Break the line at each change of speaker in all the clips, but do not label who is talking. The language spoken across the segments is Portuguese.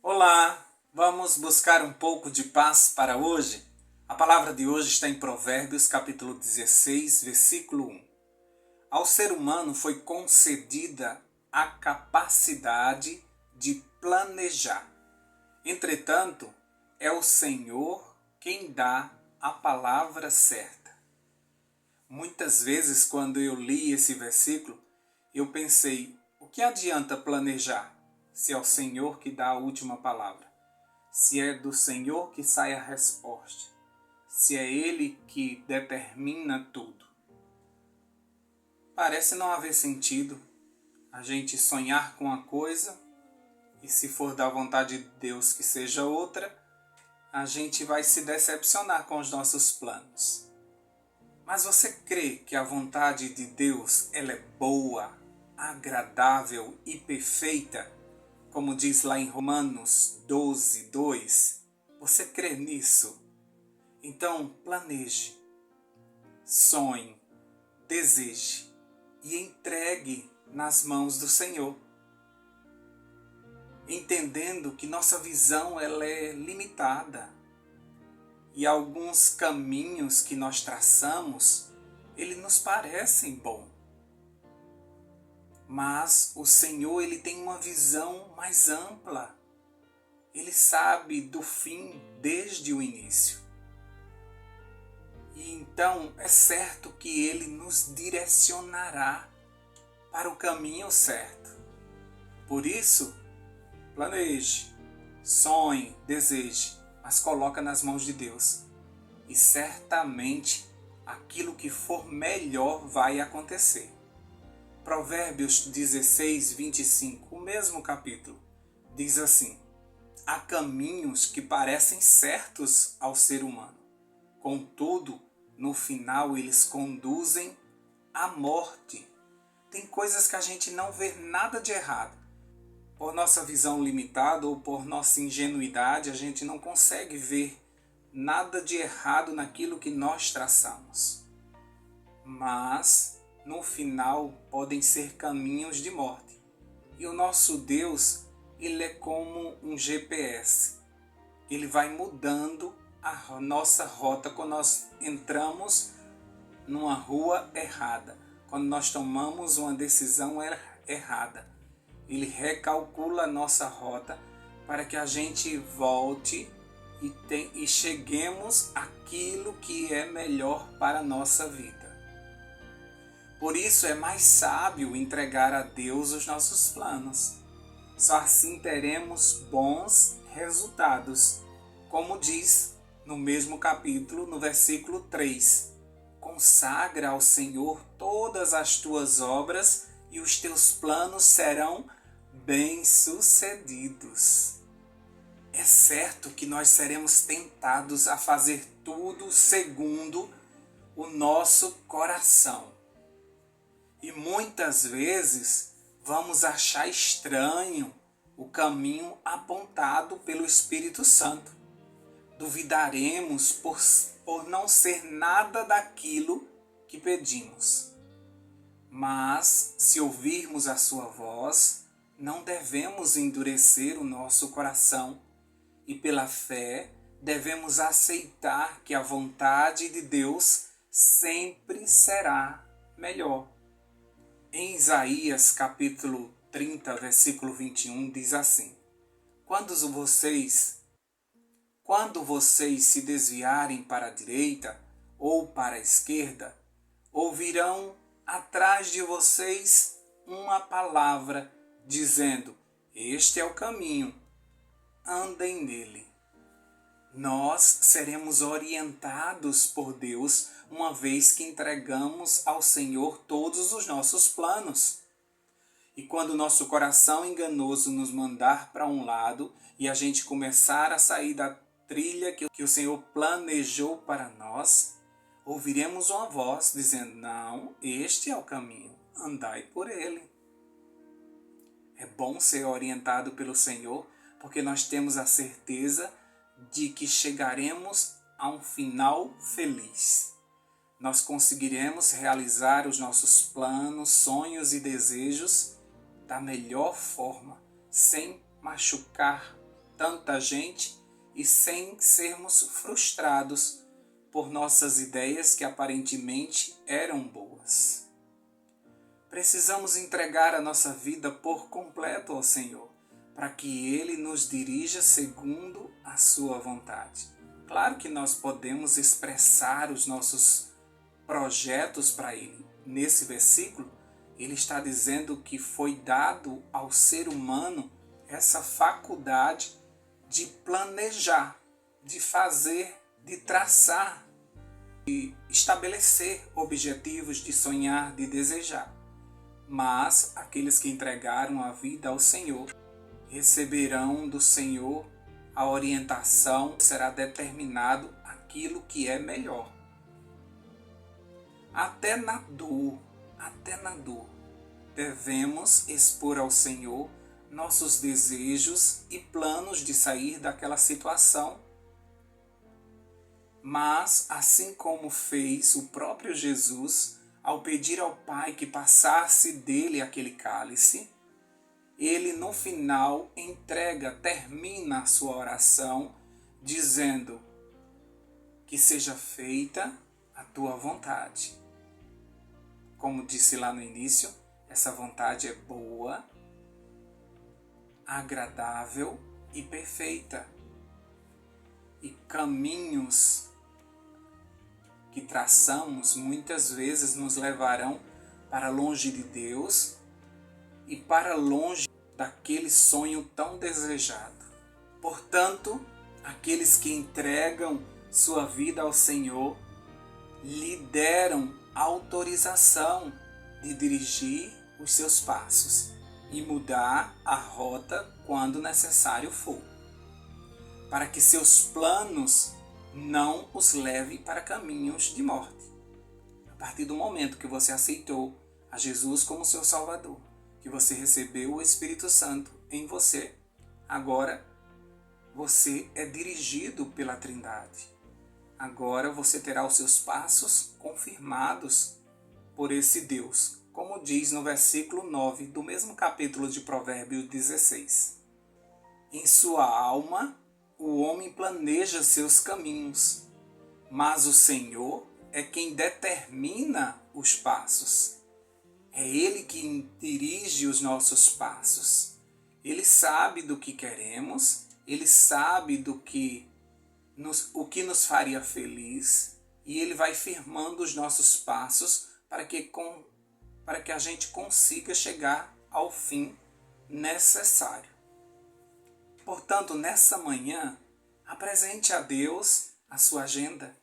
Olá, vamos buscar um pouco de paz para hoje? A palavra de hoje está em Provérbios capítulo 16, versículo 1. Ao ser humano foi concedida a capacidade de planejar. Entretanto, é o Senhor quem dá a palavra certa. Muitas vezes, quando eu li esse versículo, eu pensei, o que adianta planejar se é o Senhor que dá a última palavra? Se é do Senhor que sai a resposta? Se é Ele que determina tudo? Parece não haver sentido a gente sonhar com uma coisa e, se for da vontade de Deus que seja outra, a gente vai se decepcionar com os nossos planos. Mas você crê que a vontade de Deus ela é boa, agradável e perfeita? Como diz lá em Romanos 12, 2. Você crê nisso? Então planeje, sonhe, deseje e entregue nas mãos do Senhor. Entendendo que nossa visão ela é limitada. E alguns caminhos que nós traçamos, eles nos parecem bons. Mas o Senhor ele tem uma visão mais ampla. Ele sabe do fim desde o início. E então é certo que Ele nos direcionará para o caminho certo. Por isso, planeje, sonhe, deseje, mas coloca nas mãos de Deus. E certamente aquilo que for melhor vai acontecer. Provérbios 16, 25, o mesmo capítulo, diz assim: há caminhos que parecem certos ao ser humano. Contudo, no final eles conduzem à morte. Tem coisas que a gente não vê nada de errado. Por nossa visão limitada ou por nossa ingenuidade, a gente não consegue ver nada de errado naquilo que nós traçamos. Mas, no final, podem ser caminhos de morte. E o nosso Deus, Ele é como um GPS. Ele vai mudando a nossa rota quando nós entramos numa rua errada, quando nós tomamos uma decisão errada. Ele recalcula a nossa rota para que a gente volte e cheguemos àquilo que é melhor para a nossa vida. Por isso é mais sábio entregar a Deus os nossos planos. Só assim teremos bons resultados, como diz no mesmo capítulo, no versículo 3. Consagra ao Senhor todas as tuas obras e os teus planos serão bem-sucedidos. É certo que nós seremos tentados a fazer tudo segundo o nosso coração. E muitas vezes vamos achar estranho o caminho apontado pelo Espírito Santo. Duvidaremos por não ser nada daquilo que pedimos. Mas, se ouvirmos a sua voz, não devemos endurecer o nosso coração e, pela fé, devemos aceitar que a vontade de Deus sempre será melhor. Em Isaías capítulo 30, versículo 21, diz assim: Quando vocês se desviarem para a direita ou para a esquerda, ouvirão atrás de vocês uma palavra dizendo: este é o caminho, andem nele. Nós seremos orientados por Deus uma vez que entregamos ao Senhor todos os nossos planos. E quando o nosso coração enganoso nos mandar para um lado e a gente começar a sair da trilha que o Senhor planejou para nós, ouviremos uma voz dizendo: não, este é o caminho, andai por ele. É bom ser orientado pelo Senhor, porque nós temos a certeza de que chegaremos a um final feliz. Nós conseguiremos realizar os nossos planos, sonhos e desejos da melhor forma, sem machucar tanta gente e sem sermos frustrados por nossas ideias que aparentemente eram boas. Precisamos entregar a nossa vida por completo ao Senhor, para que Ele nos dirija segundo a sua vontade. Claro que nós podemos expressar os nossos projetos para Ele. Nesse versículo, Ele está dizendo que foi dado ao ser humano essa faculdade de planejar, de fazer, de traçar, de estabelecer objetivos, de sonhar, de desejar. Mas aqueles que entregaram a vida ao Senhor receberão do Senhor a orientação, será determinado aquilo que é melhor. Até na dor, devemos expor ao Senhor nossos desejos e planos de sair daquela situação. Mas, assim como fez o próprio Jesus, ao pedir ao Pai que passasse dele aquele cálice, ele no final termina a sua oração, dizendo que seja feita a tua vontade. Como disse lá no início, essa vontade é boa, agradável e perfeita. E caminhos que traçamos muitas vezes nos levarão para longe de Deus e para longe daquele sonho tão desejado. Portanto, aqueles que entregam sua vida ao Senhor lhe deram autorização de dirigir os seus passos e mudar a rota quando necessário for, para que seus planos não os leve para caminhos de morte. A partir do momento que você aceitou a Jesus como seu Salvador, que você recebeu o Espírito Santo em você, agora você é dirigido pela Trindade. Agora você terá os seus passos confirmados por esse Deus, como diz no versículo 9 do mesmo capítulo de Provérbios 16. Em sua alma, o homem planeja seus caminhos, mas o Senhor é quem determina os passos. É Ele quem dirige os nossos passos. Ele sabe do que queremos, Ele sabe o que nos faria feliz, e Ele vai firmando os nossos passos para que a gente consiga chegar ao fim necessário. Portanto, nessa manhã, apresente a Deus a sua agenda.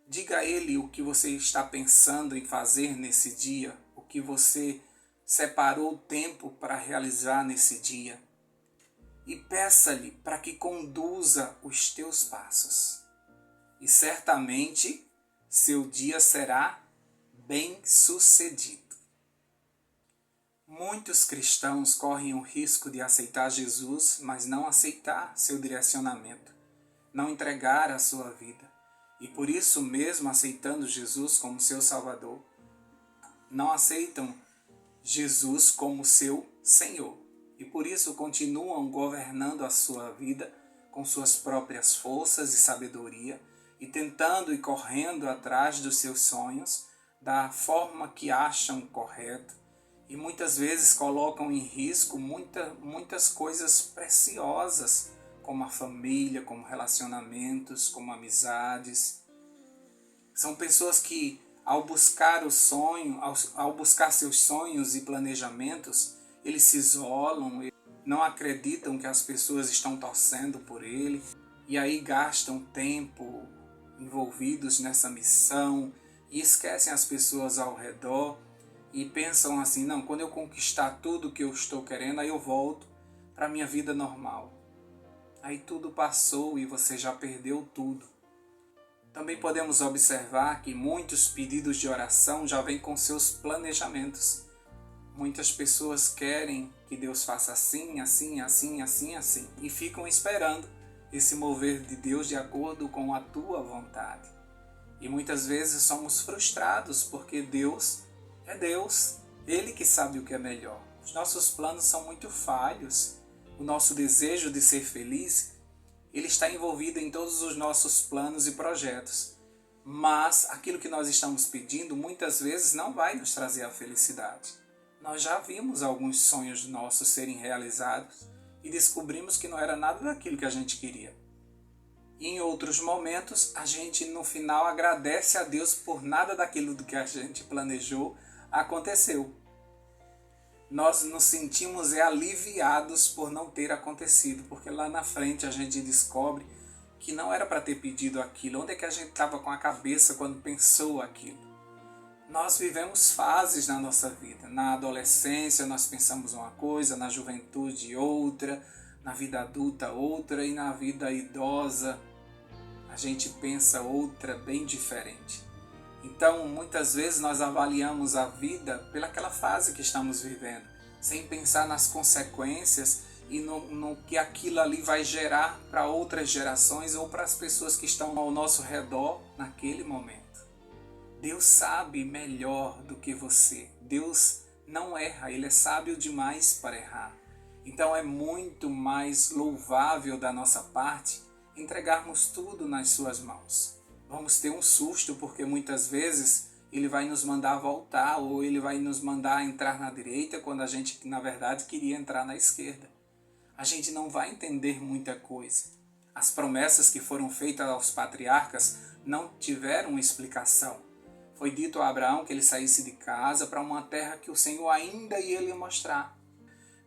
Diga a Ele o que você está pensando em fazer nesse dia, o que você separou tempo para realizar nesse dia. E peça-lhe para que conduza os teus passos. E certamente seu dia será bem-sucedido. Muitos cristãos correm o risco de aceitar Jesus, mas não aceitar seu direcionamento, não entregar a sua vida. E por isso mesmo, aceitando Jesus como seu Salvador, não aceitam Jesus como seu Senhor. E por isso continuam governando a sua vida com suas próprias forças e sabedoria, e tentando e correndo atrás dos seus sonhos da forma que acham correto, e muitas vezes colocam em risco muitas coisas preciosas, como a família, como relacionamentos, como amizades. São pessoas que, ao buscar seus sonhos e planejamentos, eles se isolam, não acreditam que as pessoas estão torcendo por ele, e aí gastam tempo envolvidos nessa missão e esquecem as pessoas ao redor e pensam assim: não, quando eu conquistar tudo que eu estou querendo, aí eu volto para a minha vida normal. Aí tudo passou e você já perdeu tudo. Também podemos observar que muitos pedidos de oração já vêm com seus planejamentos. Muitas pessoas querem que Deus faça assim, assim, assim, assim, assim, e ficam esperando esse mover de Deus de acordo com a tua vontade. E muitas vezes somos frustrados porque Deus é Deus, Ele que sabe o que é melhor. Os nossos planos são muito falhos o nosso desejo de ser feliz, ele está envolvido em todos os nossos planos e projetos. Mas aquilo que nós estamos pedindo muitas vezes não vai nos trazer a felicidade. Nós já vimos alguns sonhos nossos serem realizados e descobrimos que não era nada daquilo que a gente queria. E em outros momentos, a gente no final agradece a Deus por nada daquilo do que a gente planejou aconteceu. Nós nos sentimos aliviados por não ter acontecido, porque lá na frente a gente descobre que não era para ter pedido aquilo. Onde é que a gente estava com a cabeça quando pensou aquilo? Nós vivemos fases na nossa vida. Na adolescência nós pensamos uma coisa, na juventude outra, na vida adulta outra e na vida idosa a gente pensa outra bem diferente. Então muitas vezes nós avaliamos a vida pelaquela fase que estamos vivendo, sem pensar nas consequências e no que aquilo ali vai gerar para outras gerações ou para as pessoas que estão ao nosso redor naquele momento. Deus sabe melhor do que você. Deus não erra, Ele é sábio demais para errar. Então é muito mais louvável da nossa parte entregarmos tudo nas suas mãos. Vamos ter um susto porque muitas vezes Ele vai nos mandar voltar ou Ele vai nos mandar entrar na direita quando a gente na verdade queria entrar na esquerda. A gente não vai entender muita coisa. As promessas que foram feitas aos patriarcas não tiveram explicação. Foi dito a Abraão que ele saísse de casa para uma terra que o Senhor ainda ia lhe mostrar.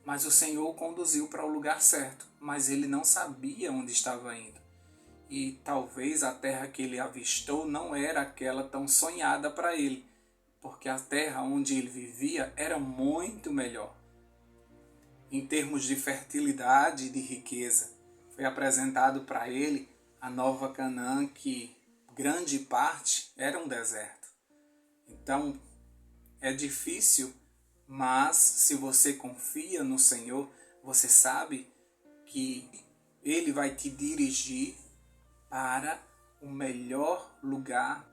Mas o Senhor o conduziu para o lugar certo, mas ele não sabia onde estava indo. E talvez a terra que ele avistou não era aquela tão sonhada para ele, porque a terra onde ele vivia era muito melhor. Em termos de fertilidade e de riqueza, foi apresentado para ele a nova Canaã, que grande parte era um deserto. Então, é difícil, mas se você confia no Senhor, você sabe que Ele vai te dirigir para o melhor lugar.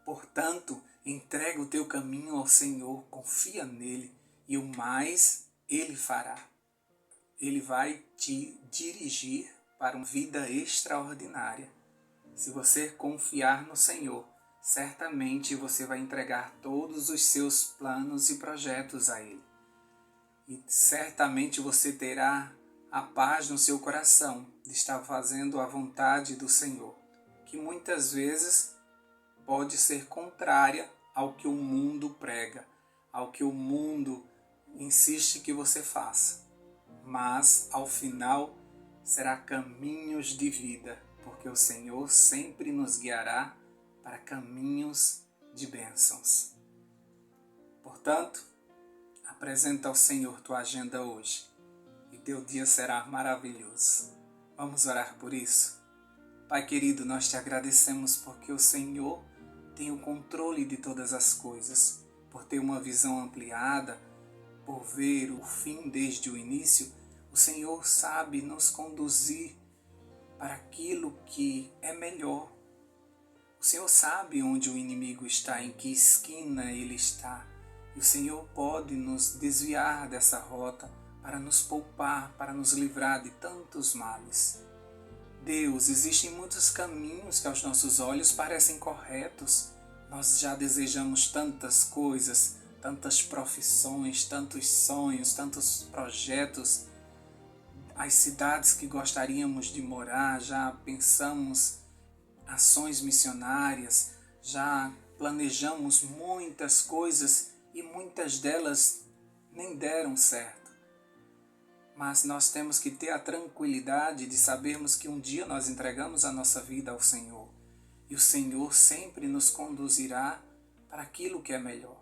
Portanto, entrega o teu caminho ao Senhor, confia nele e o mais Ele fará. Ele vai te dirigir para uma vida extraordinária. Se você confiar no Senhor, certamente você vai entregar todos os seus planos e projetos a Ele. E certamente você terá a paz no seu coração de estar fazendo a vontade do Senhor, que muitas vezes pode ser contrária ao que o mundo prega, ao que o mundo insiste que você faça. Mas, ao final, será caminhos de vida, porque o Senhor sempre nos guiará para caminhos de bênçãos. Portanto, apresenta ao Senhor tua agenda hoje e teu dia será maravilhoso. Vamos orar por isso? Pai querido, nós te agradecemos porque o Senhor tem o controle de todas as coisas, por ter uma visão ampliada, por ver o fim desde o início. O Senhor sabe nos conduzir para aquilo que é melhor. O Senhor sabe onde o inimigo está, em que esquina ele está. E o Senhor pode nos desviar dessa rota para nos poupar, para nos livrar de tantos males. Deus, existem muitos caminhos que aos nossos olhos parecem corretos. Nós já desejamos tantas coisas, tantas profissões, tantos sonhos, tantos projetos. As cidades que gostaríamos de morar, já pensamos ações missionárias, já planejamos muitas coisas e muitas delas nem deram certo. Mas nós temos que ter a tranquilidade de sabermos que um dia nós entregamos a nossa vida ao Senhor e o Senhor sempre nos conduzirá para aquilo que é melhor.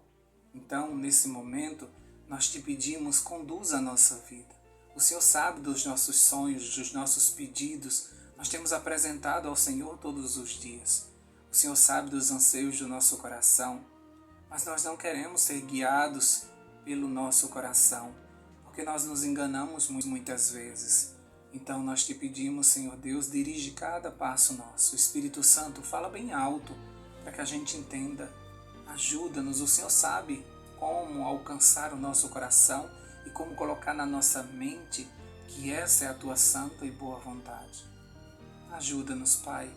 Então, nesse momento, nós te pedimos, conduza a nossa vida. O Senhor sabe dos nossos sonhos, dos nossos pedidos. Nós temos apresentado ao Senhor todos os dias. O Senhor sabe dos anseios do nosso coração, mas nós não queremos ser guiados pelo nosso coração, porque nós nos enganamos muitas vezes. Então nós te pedimos, Senhor Deus, dirige cada passo nosso. O Espírito Santo, fala bem alto para que a gente entenda. Ajuda-nos, o Senhor sabe como alcançar o nosso coração e como colocar na nossa mente que essa é a tua santa e boa vontade. Ajuda-nos, Pai,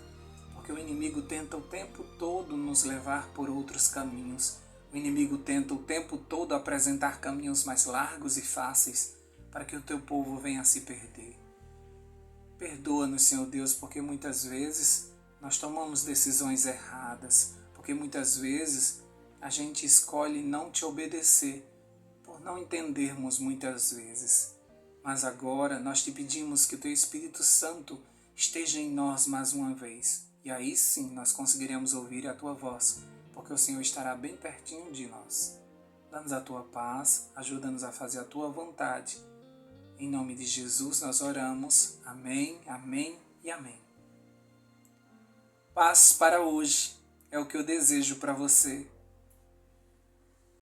porque o inimigo tenta o tempo todo nos levar por outros caminhos. O inimigo tenta o tempo todo apresentar caminhos mais largos e fáceis para que o teu povo venha a se perder. Perdoa-nos, Senhor Deus, porque muitas vezes nós tomamos decisões erradas, porque muitas vezes a gente escolhe não te obedecer, por não entendermos muitas vezes. Mas agora nós te pedimos que o teu Espírito Santo esteja em nós mais uma vez. E aí sim nós conseguiremos ouvir a tua voz, porque o Senhor estará bem pertinho de nós. Dá-nos a tua paz, ajuda-nos a fazer a tua vontade. Em nome de Jesus nós oramos. Amém, amém e amém. Paz para hoje é o que eu desejo para você.